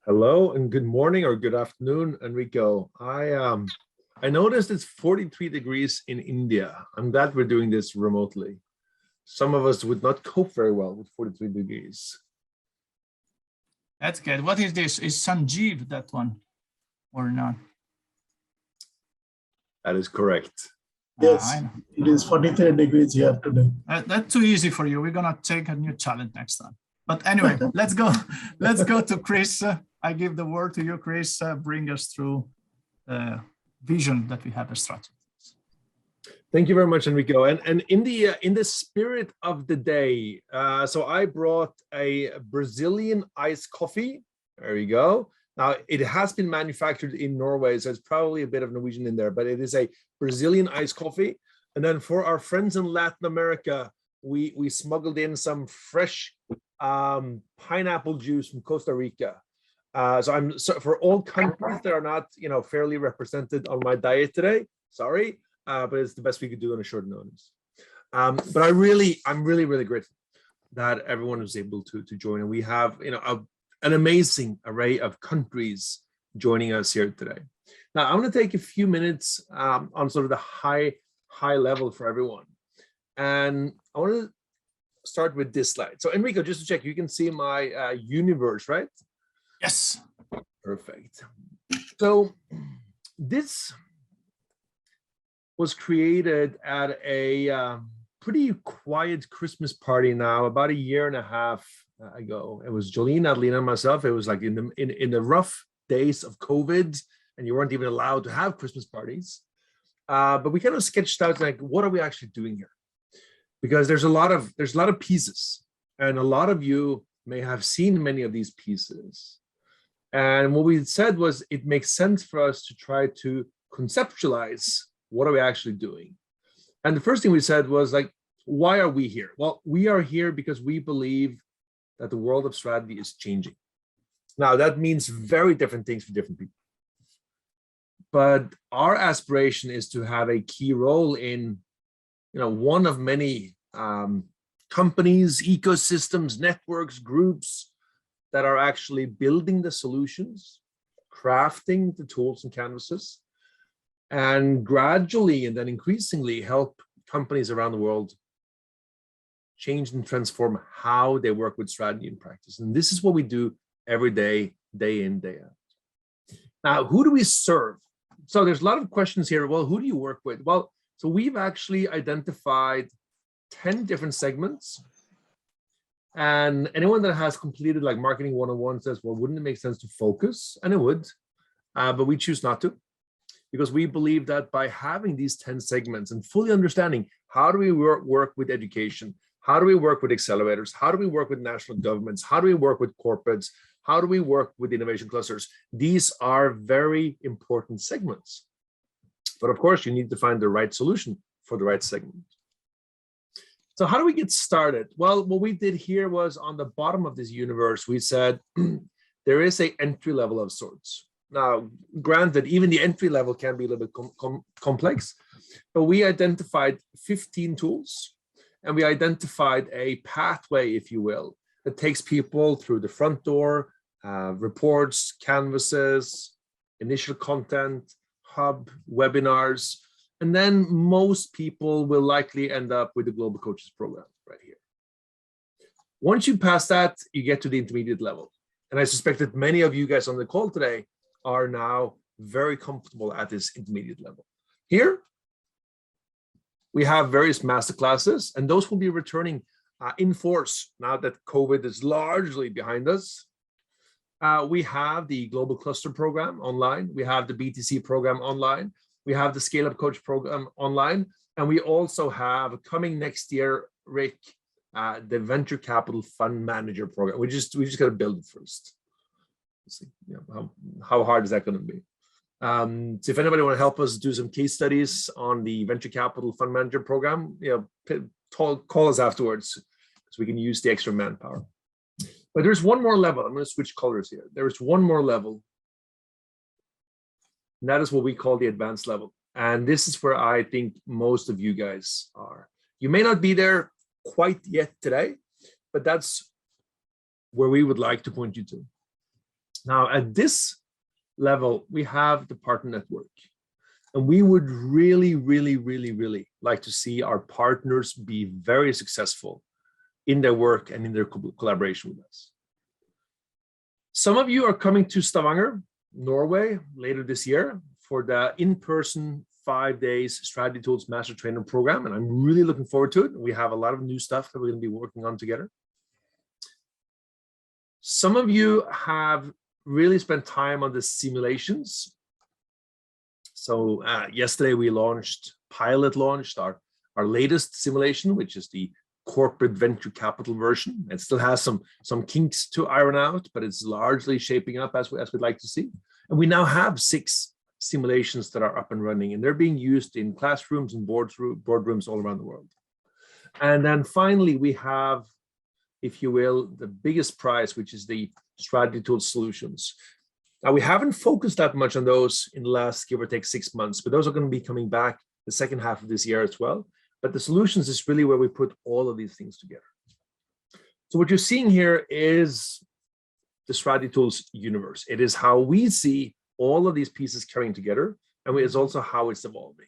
Hello and good morning or good afternoon, Enrico. I noticed it's 43 degrees in India. I'm glad we're doing this remotely. Some of us would not cope very well with 43 degrees. That's good. What is this? Is Sanjeev that one or not? That is correct. Yes, it is 43 degrees here today. That's too easy for you. We're gonna take a new challenge next time. But anyway, let's go. Let's go to Chris. I give the word to you, Chris. Bring us through the vision that we have as strategies. Thank you very much, Enrico. And in the spirit of the day, so I brought a Brazilian iced coffee. There you go. Now it has been manufactured in Norway, so it's probably a bit of Norwegian in there, but it is a Brazilian iced coffee. And then for our friends in Latin America, we smuggled in some fresh pineapple juice from Costa Rica. So for all countries that are not, fairly represented on my diet today, sorry, but it's the best we could do on a short notice. But I'm really grateful that everyone was able to join, and we have, an amazing array of countries joining us here today. Now, I want to take a few minutes on sort of the high level for everyone, and I want to start with this slide. So Enrico, just to check, you can see my universe, right? Yes. Perfect. So this was created at a pretty quiet Christmas party now, about a year and a half ago. It was Jolene, Adelina, and myself. It was like in the rough days of COVID, and you weren't even allowed to have Christmas parties. But we kind of sketched out like, what are we actually doing here? Because there's a lot of pieces, and a lot of you may have seen many of these pieces. And what we said was, it makes sense for us to try to conceptualize what are we actually doing. And the first thing we said was like, why are we here? Well, we are here because we believe that the world of strategy is changing. Now, that means very different things for different people. But our aspiration is to have a key role in, one of many companies, ecosystems, networks, groups that are actually building the solutions, crafting the tools and canvases, and gradually and then increasingly help companies around the world change and transform how they work with strategy and practice. And this is what we do every day, day in, day out. Now, who do we serve? So there's a lot of questions here. Well, who do you work with? Well, so we've actually identified 10 different segments. And anyone that has completed like marketing 101 says, well, wouldn't it make sense to focus? And it would, but we choose not to, because we believe that by having these 10 segments and fully understanding how do we work with education, how do we work with accelerators, how do we work with national governments, how do we work with corporates, how do we work with innovation clusters? These are very important segments. But of course, you need to find the right solution for the right segment. So how do we get started? Well, what we did here was on the bottom of this universe, we said there is an entry level of sorts. Now, granted, even the entry level can be a little bit complex, but we identified 15 tools, and we identified a pathway, if you will, that takes people through the front door, reports, canvases, initial content, hub, webinars, and then most people will likely end up with the Global Coaches Program right here. Once you pass that, you get to the intermediate level. And I suspect that many of you guys on the call today are now very comfortable at this intermediate level. Here, we have various masterclasses, and those will be returning in force now that COVID is largely behind us. We have the Global Cluster Program online. We have the BTC program online. We have the Scale Up Coach program online. And we also have coming next year, Rick, the Venture Capital Fund Manager program. We just got to build it first. Let's see, how hard is that going to be? So if anybody want to help us do some case studies on the Venture Capital Fund Manager program, call us afterwards, so we can use the extra manpower. But there's one more level. I'm going to switch colors here. There's one more level, and that is what we call the advanced level. And this is where I think most of you guys are. You may not be there quite yet today, but that's where we would like to point you to. Now, at this level, we have the partner network. And we would really, really, really, really like to see our partners be very successful in their work and in their collaboration with us. Some of you are coming to Stavanger, Norway, later this year for the in-person 5 days Strategy Tools Master Trainer Program, and I'm really looking forward to it. We have a lot of new stuff that we're going to be working on together. Some of you have really spent time on the simulations. So yesterday we pilot launched our latest simulation, which is the corporate venture capital version. It still has some kinks to iron out, but it's largely shaping up as we'd like to see. And we now have 6 simulations that are up and running, and they're being used in classrooms and boardrooms all around the world. And then finally, we have, if you will, the biggest prize, which is the Strategy Tools Solutions. Now, we haven't focused that much on those in the last, give or take, 6 months, but those are going to be coming back the second half of this year as well. But the solutions is really where we put all of these things together. So what you're seeing here is the Strategy Tools universe. It is how we see all of these pieces carrying together, and it's also how it's evolving.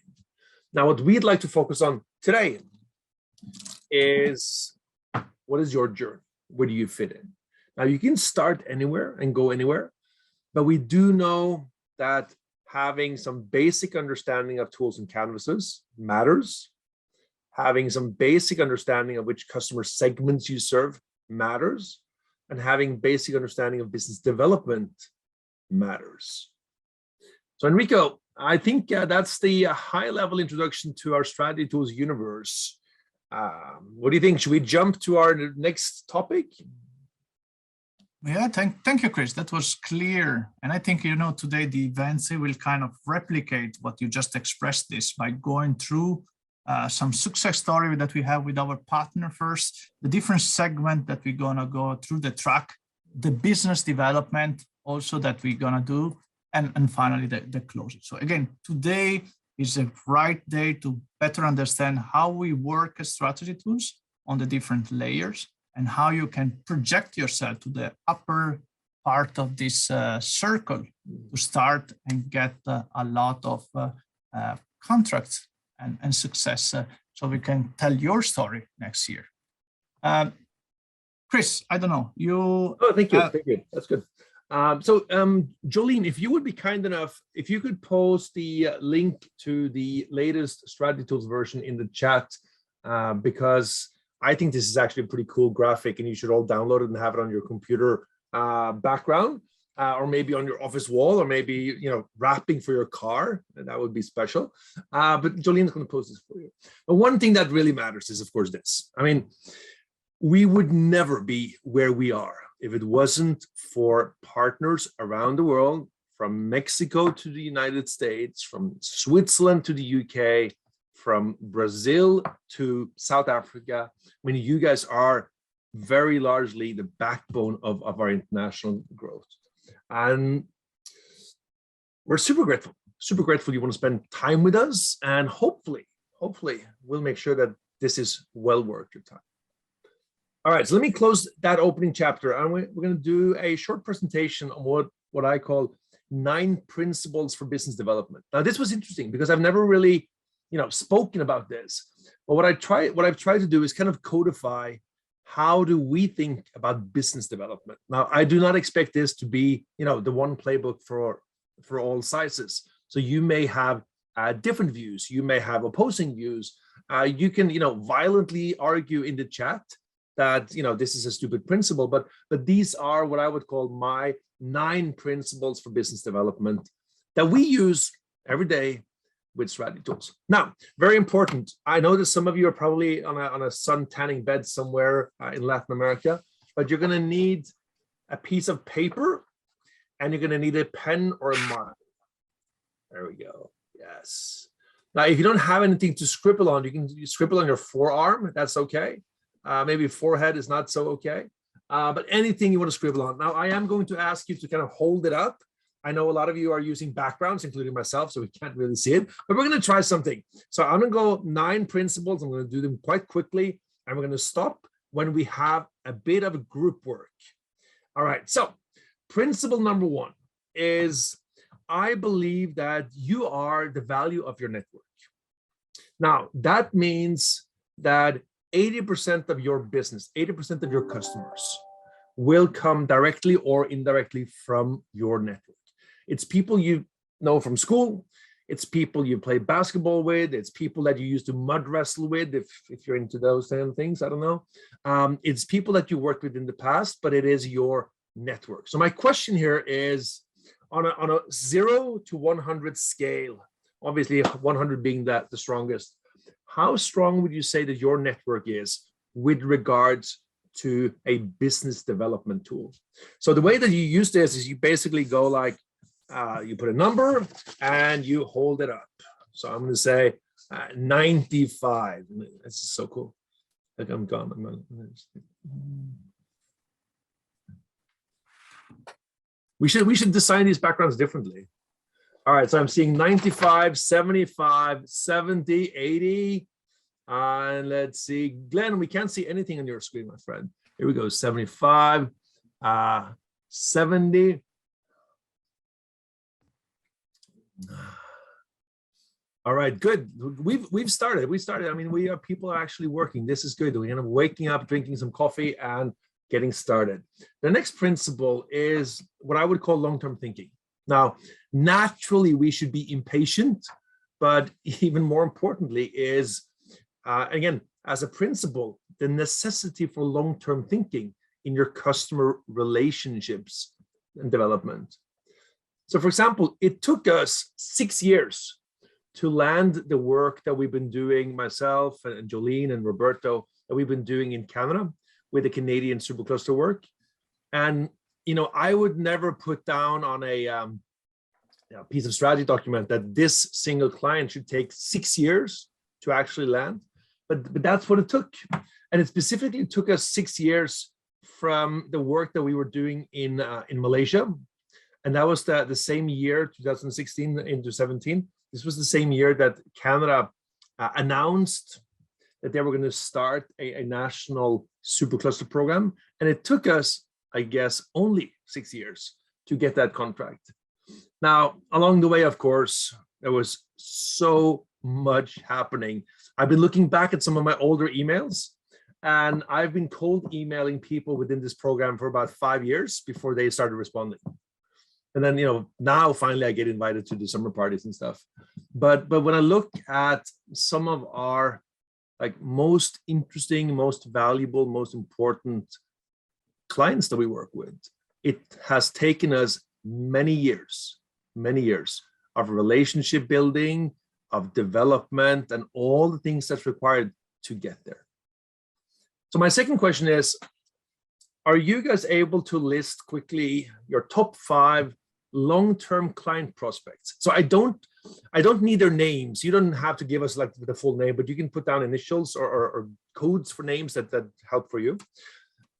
Now, what we'd like to focus on today is, what is your journey? Where do you fit in? Now, you can start anywhere and go anywhere, but we do know that having some basic understanding of tools and canvases matters. Having some basic understanding of which customer segments you serve matters. And having basic understanding of business development matters. So Enrico, I think that's the high-level introduction to our Strategy Tools universe. What do you think? Should we jump to our next topic? Yeah, thank you, Chris. That was clear. And I think, today the events will kind of replicate what you just expressed this by going through some success story that we have with our partner first, the different segment that we're going to go through the track, the business development also that we're going to do, and finally the closing. So again, today is the right day to better understand how we work as Strategy Tools on the different layers and how you can project yourself to the upper part of this circle to start and get a lot of contracts and success, so we can tell your story next year. Chris, I don't know, you... Oh, thank you, thank you, that's good. So Jolene, if you would be kind enough, if you could post the link to the latest Strategy Tools version in the chat, because I think this is actually a pretty cool graphic and you should all download it and have it on your computer background, or maybe on your office wall, or maybe, wrapping for your car, and that would be special. But Jolene's going to post this for you. But one thing that really matters is, of course, this. I mean, we would never be where we are if it wasn't for partners around the world, from Mexico to the United States, from Switzerland to the UK, from Brazil to South Africa. I mean, you guys are very largely the backbone of our international growth. And we're super grateful you want to spend time with us, and hopefully we'll make sure that this is well worth your time. All right, so let me close that opening chapter, and we're going to do a short presentation on what I call 9 principles for business development. Now, this was interesting because I've never really, spoken about this. But what I've tried to do is kind of codify how do we think about business development. Now, I do not expect this to be, the one playbook for all sizes. So you may have different views. You may have opposing views. You can, violently argue in the chat that, this is a stupid principle, but these are what I would call my 9 principles for business development that we use every day with Strategy Tools. Now, very important. I know that some of you are probably on a sun tanning bed somewhere in Latin America, but you're going to need a piece of paper and you're going to need a pen or a marker. There we go. Yes. Now, if you don't have anything to scribble on, you can scribble on your forearm. That's okay. Maybe forehead is not so okay. But anything you want to scribble on. Now, I am going to ask you to kind of hold it up. I know a lot of you are using backgrounds, including myself, so we can't really see it, but we're going to try something. So I'm going to go 9 principles. I'm going to do them quite quickly, and we're going to stop when we have a bit of a group work. All right, so principle number one is I believe that you are the value of your network. Now, that means that 80% of your business, 80% of your customers will come directly or indirectly from your network. It's people you know from school. It's people you play basketball with. It's people that you used to mud wrestle with, if you're into those kind of things, I don't know. It's people that you worked with in the past, but it is your network. So my question here is, on a 0 to 100 scale, obviously 100 being the strongest, how strong would you say that your network is with regards to a business development tool? So the way that you use this is you basically go like, you put a number and you hold it up. So I'm going to say 95. This is so cool. Like I'm gone. We should design these backgrounds differently. All right, so I'm seeing 95, 75, 70, 80. And let's see, Glenn, we can't see anything on your screen, my friend. Here we go, 75, 70. All right, good. We've started. We started. I mean, people are actually working. This is good. We're waking up, drinking some coffee, and getting started. The next principle is what I would call long-term thinking. Now, naturally, we should be impatient, but even more importantly is, again, as a principle, the necessity for long-term thinking in your customer relationships and development. So, for example, it took us 6 years to land the work that we've been doing, myself and Jolene and Roberto, that we've been doing in Canada with the Canadian supercluster work. And, I would never put down on a piece of strategy document that this single client should take 6 years to actually land. But that's what it took. And it specifically took us 6 years from the work that we were doing in Malaysia. And that was the same year, 2016 into 17. This was the same year that Canada announced that they were going to start a national supercluster program. And it took us, I guess, only 6 years to get that contract. Now, along the way, of course, there was so much happening. I've been looking back at some of my older emails, and I've been cold emailing people within this program for about 5 years before they started responding. And then, now finally I get invited to the summer parties and stuff. But when I look at some of our most interesting, most valuable, most important clients that we work with, it has taken us many years of relationship building, of development, and all the things that's required to get there. So my second question is, are you guys able to list quickly your top 5 long-term client prospects? So I don't need their names. You don't have to give us the full name, but you can put down initials or codes for names that help for you.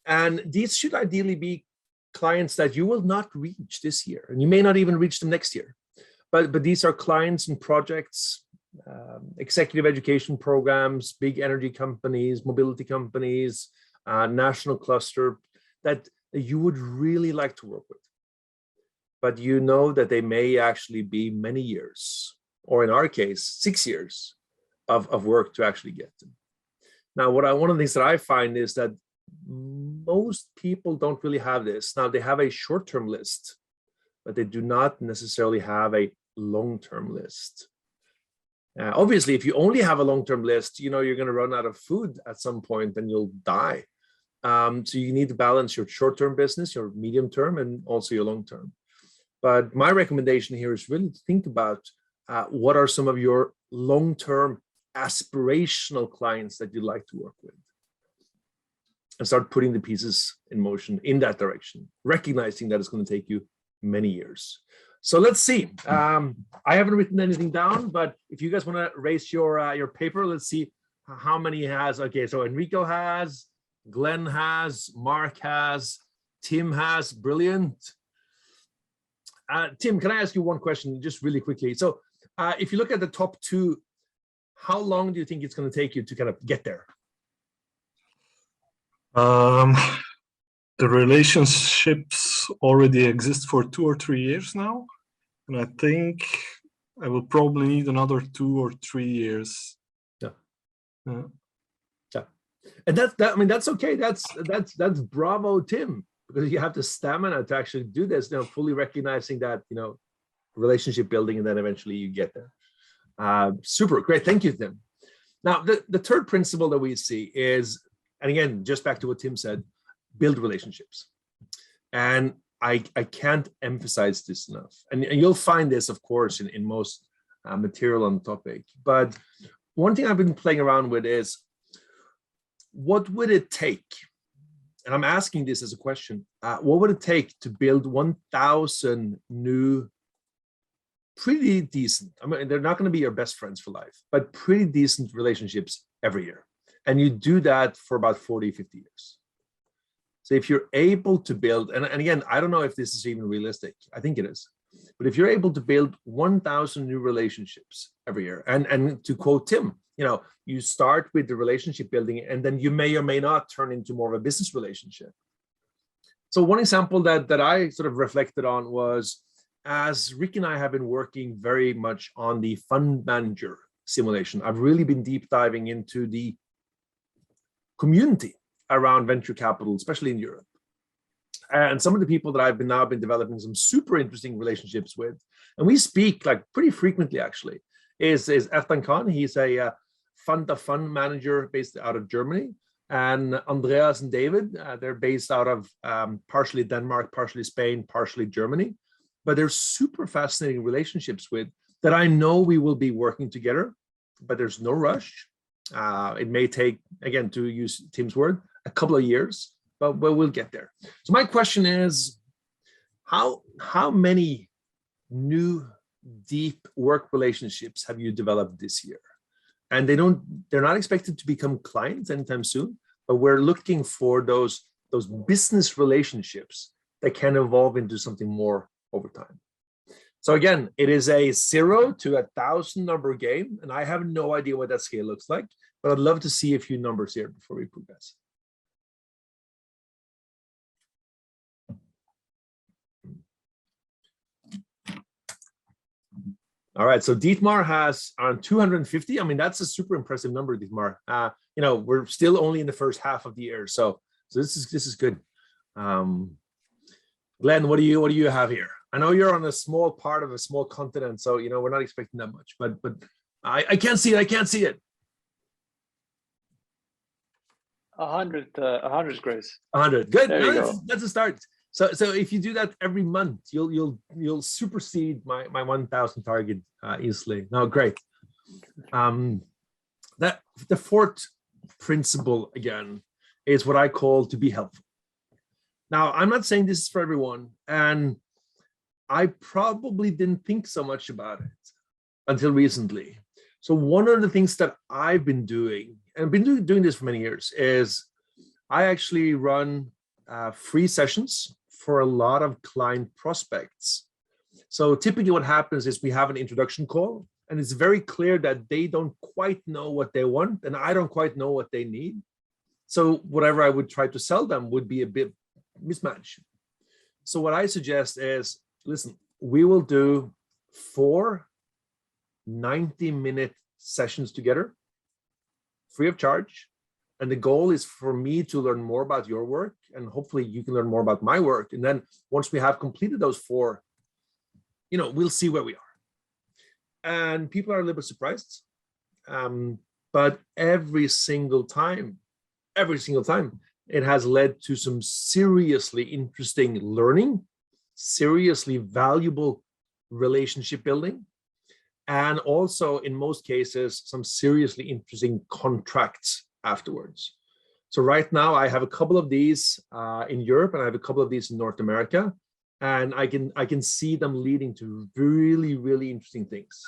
And these should ideally be clients that you will not reach this year, and you may not even reach them next year. But these are clients and projects, executive education programs, big energy companies, mobility companies, national cluster that you would really like to work with. But you know that they may actually be many years, or in our case, 6 years of work to actually get them. Now, one of the things that I find is that most people don't really have this. Now, they have a short-term list, but they do not necessarily have a long-term list. Obviously, if you only have a long-term list, you're going to run out of food at some point and you'll die. So you need to balance your short-term business, your medium-term, and also your long-term. But my recommendation here is really to think about what are some of your long-term aspirational clients that you'd like to work with, and start putting the pieces in motion in that direction, recognizing that it's going to take you many years. So let's see. I haven't written anything down, but if you guys want to raise your paper, let's see how many has. Okay, so Enrico has, Glenn has, Mark has, Tim has. Brilliant. Tim, can I ask you one question just really quickly? So if you look at the top 2, how long do you think it's going to take you to kind of get there? The relationships already exists for 2 or 3 years now. And I think I will probably need another 2 or 3 years. Yeah. Yeah. And I mean, that's okay. That's bravo, Tim, because you have the stamina to actually do this, fully recognizing that, relationship building, and then eventually you get there. Super great. Thank you, Tim. Now, the third principle that we see is, and again, just back to what Tim said, build relationships. And I can't emphasize this enough. And you'll find this, of course, in most material on the topic. But one thing I've been playing around with is, what would it take? And I'm asking this as a question. What would it take to build 1,000 new, pretty decent, I mean, they're not going to be your best friends for life, but pretty decent relationships every year? And you do that for about 40, 50 years. So if you're able to build, and again, I don't know if this is even realistic. I think it is. But if you're able to build 1,000 new relationships every year, and to quote Tim, you start with the relationship building, and then you may or may not turn into more of a business relationship. So one example that I sort of reflected on was, as Rick and I have been working very much on the fund manager simulation, I've really been deep diving into the community around venture capital, especially in Europe. And some of the people that I've now been developing some super interesting relationships with, and we speak like pretty frequently actually, is Ertan Khan. He's a fund manager based out of Germany, and Andreas and David, they're based out of partially Denmark, partially Spain, partially Germany, but they're super fascinating relationships with that. I know we will be working together, but there's no rush. It may take, again, to use Tim's word, a couple of years, but we'll get there. So my question is, how many new deep work relationships have you developed this year? And they're not expected to become clients anytime soon, but we're looking for those business relationships that can evolve into something more over time. So again, it is a 0 to 1,000 number game, and I have no idea what that scale looks like, but I'd love to see a few numbers here before we progress. All right, so Dietmar has around 250. I mean, that's a super impressive number, Dietmar. We're still only in the first half of the year, so this is good. Glenn, what do you have here? I know you're on a small part of a small continent, so we're not expecting that much, but I can't see it. I can't see it. 100, Grace. 100. Good. There you go. That's a start. So if you do that every month, you'll supersede my 1,000 target easily. No, great. That the fourth principle again is what I call to be helpful. Now, I'm not saying this is for everyone, and I probably didn't think so much about it until recently. So one of the things that I've been doing, and I've been doing this for many years, is I actually run free sessions for a lot of client prospects. So typically what happens is we have an introduction call, and it's very clear that they don't quite know what they want, and I don't quite know what they need. So whatever I would try to sell them would be a bit mismatched. So what I suggest is, listen, we will do 4 90-minute sessions together, free of charge. And the goal is for me to learn more about your work, and hopefully you can learn more about my work. And then once we have completed those 4, we'll see where we are. And people are a little bit surprised. But every single time, it has led to some seriously interesting learning, seriously valuable relationship building, and also in most cases, some seriously interesting contracts afterwards. So right now I have a couple of these in Europe, and I have a couple of these in North America, and I can see them leading to really, really interesting things.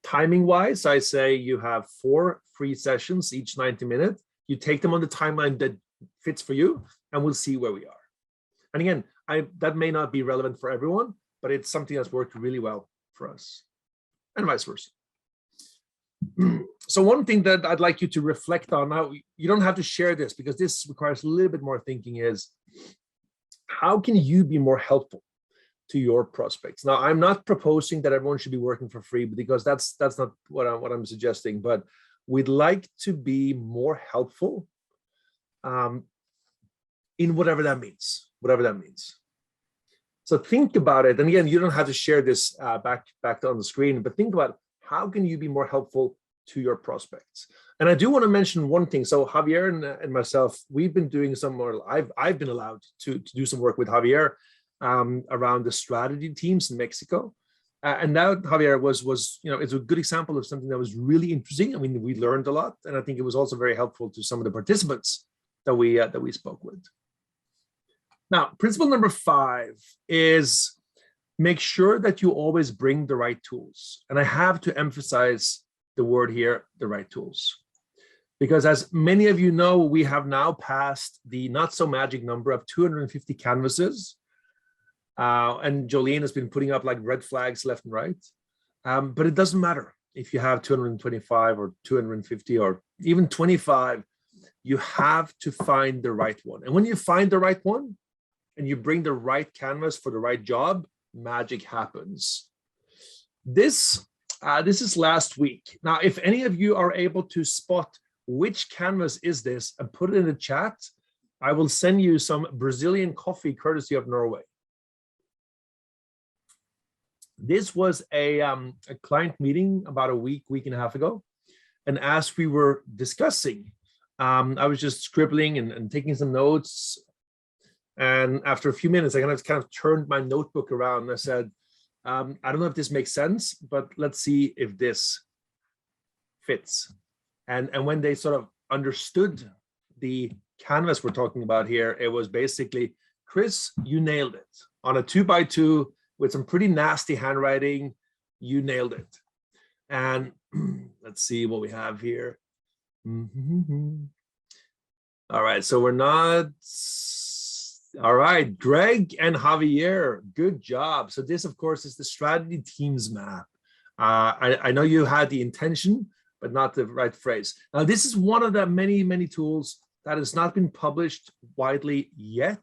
Timing wise, I say you have 4 free sessions, each 90 minutes. You take them on the timeline that fits for you, and we'll see where we are. And again, that may not be relevant for everyone, but it's something that's worked really well for us, and vice versa. So one thing that I'd like you to reflect on now, you don't have to share this because this requires a little bit more thinking, is how can you be more helpful to your prospects? Now, I'm not proposing that everyone should be working for free, because that's not what I'm suggesting, but we'd like to be more helpful in whatever that means, So think about it. And again, you don't have to share this back on the screen, but think about how can you be more helpful to your prospects. And I do want to mention one thing. So Javier and myself, we've been doing some more, I've been allowed to do some work with Javier around the strategy teams in Mexico. And that, Javier, was it's a good example of something that was really interesting. I mean, we learned a lot, and I think it was also very helpful to some of the participants that we spoke with. Now, principle number 5 is make sure that you always bring the right tools. And I have to emphasize the word here, the right tools. Because as many of you know, we have now passed the not so magic number of 250 canvases. And Jolene has been putting up like red flags left and right. But it doesn't matter if you have 225 or 250 or even 25, you have to find the right one. And when you find the right one and you bring the right canvas for the right job, magic happens. This is last week. Now, if any of you are able to spot which canvas is this and put it in the chat, I will send you some Brazilian coffee courtesy of Norway. This was a client meeting about a week and a half ago. And as we were discussing, I was just scribbling and taking some notes. And after a few minutes, I kind of turned my notebook around and I said, I don't know if this makes sense, but let's see if this fits. And when they sort of understood the canvas we're talking about here, it was basically, Chris, you nailed it. On a 2x2 with some pretty nasty handwriting, you nailed it. And let's see what we have here. All right, so we're not, all right, Greg and Javier, good job. So this, of course, is the strategy teams map. I know you had the intention, but not the right phrase. Now, this is one of the many tools that has not been published widely yet.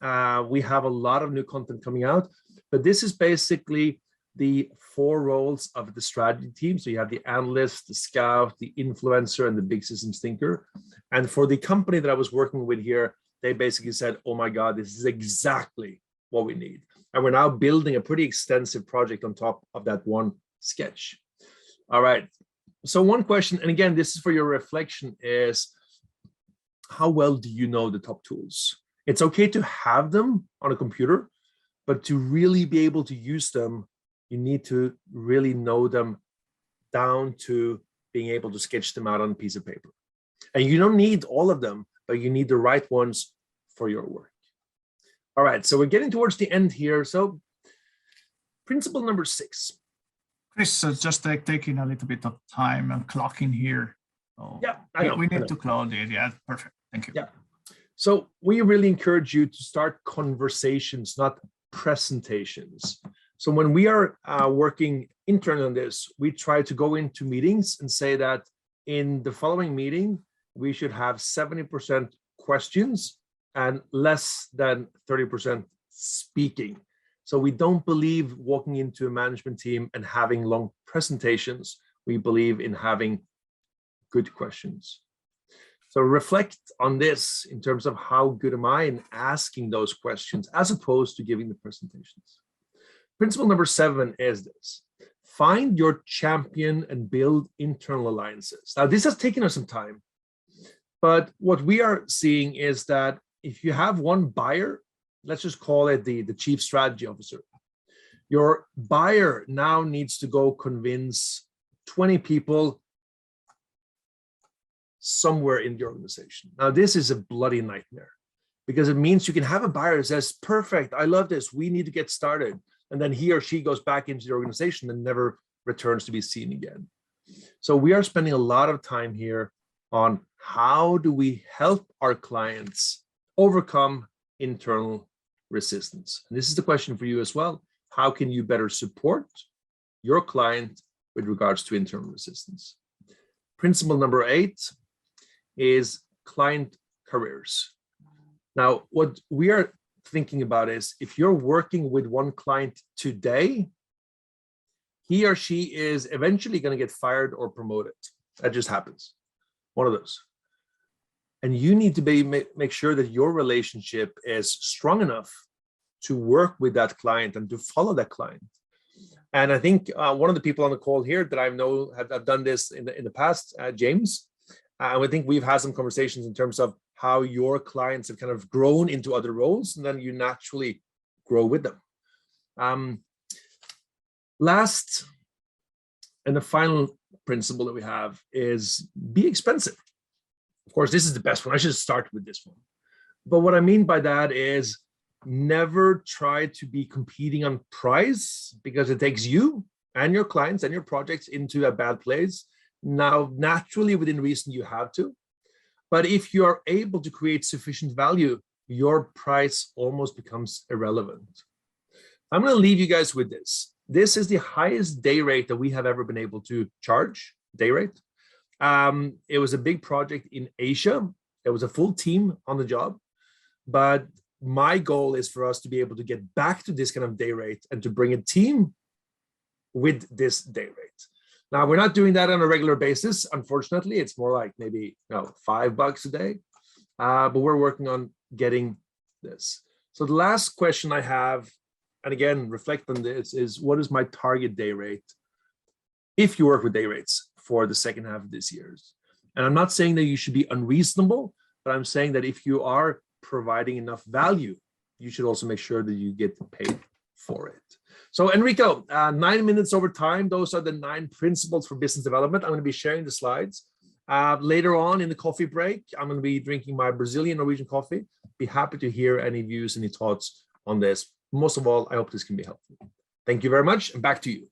We have a lot of new content coming out, but this is basically the 4 roles of the strategy team. So you have the analyst, the scout, the influencer, and the big systems thinker. And for the company that I was working with here, they basically said, oh my God, this is exactly what we need. And we're now building a pretty extensive project on top of that one sketch. All right. So one question, and again, this is for your reflection, is how well do you know the top tools? It's okay to have them on a computer, but to really be able to use them, you need to really know them down to being able to sketch them out on a piece of paper. And you don't need all of them, but you need the right ones for your work. All right, so we're getting towards the end here. So principle number 6. Chris, just taking a little bit of time and clocking here. So yeah, I know. We need to close it. Yeah, perfect. Thank you. Yeah. So we really encourage you to start conversations, not presentations. So when we are working internally on this, we try to go into meetings and say that in the following meeting, we should have 70% questions and less than 30% speaking. So we don't believe walking into a management team and having long presentations. We believe in having good questions. So reflect on this in terms of how good am I in asking those questions as opposed to giving the presentations. Principle number 7 is this: find your champion and build internal alliances. Now, this has taken us some time, but what we are seeing is that if you have one buyer, let's just call it the chief strategy officer, your buyer now needs to go convince 20 people somewhere in the organization. Now, this is a bloody nightmare because it means you can have a buyer who says, perfect, I love this, we need to get started. And then he or she goes back into the organization and never returns to be seen again. So we are spending a lot of time here on how do we help our clients overcome internal resistance. And this is the question for you as well. How can you better support your client with regards to internal resistance? Principle number 8 is client careers. Now, what we are thinking about is if you're working with one client today, he or she is eventually going to get fired or promoted. That just happens. One of those. And you need to make sure that your relationship is strong enough to work with that client and to follow that client. And I think one of the people on the call here that I know have done this in the past, James, I think we've had some conversations in terms of how your clients have kind of grown into other roles, and then you naturally grow with them. Last and the final principle that we have is be expensive. Of course, this is the best one. I should start with this one. But what I mean by that is never try to be competing on price, because it takes you and your clients and your projects into a bad place. Now, naturally, within reason, you have to. But if you are able to create sufficient value, your price almost becomes irrelevant. I'm going to leave you guys with this. This is the highest day rate that we have ever been able to charge, day rate. It was a big project in Asia. There was a full team on the job. But my goal is for us to be able to get back to this kind of day rate and to bring a team with this day rate. Now, we're not doing that on a regular basis. Unfortunately, it's more like maybe $5 a day, but we're working on getting this. So the last question I have, and again, reflect on this, is what is my target day rate if you work with day rates for the second half of this year? And I'm not saying that you should be unreasonable, but I'm saying that if you are providing enough value, you should also make sure that you get paid for it. So Enrico, 9 minutes over time. Those are the 9 principles for business development. I'm going to be sharing the slides. Later on in the coffee break, I'm going to be drinking my Brazilian Norwegian coffee. Be happy to hear any views, any thoughts on this. Most of all, I hope this can be helpful. Thank you very much, and back to you.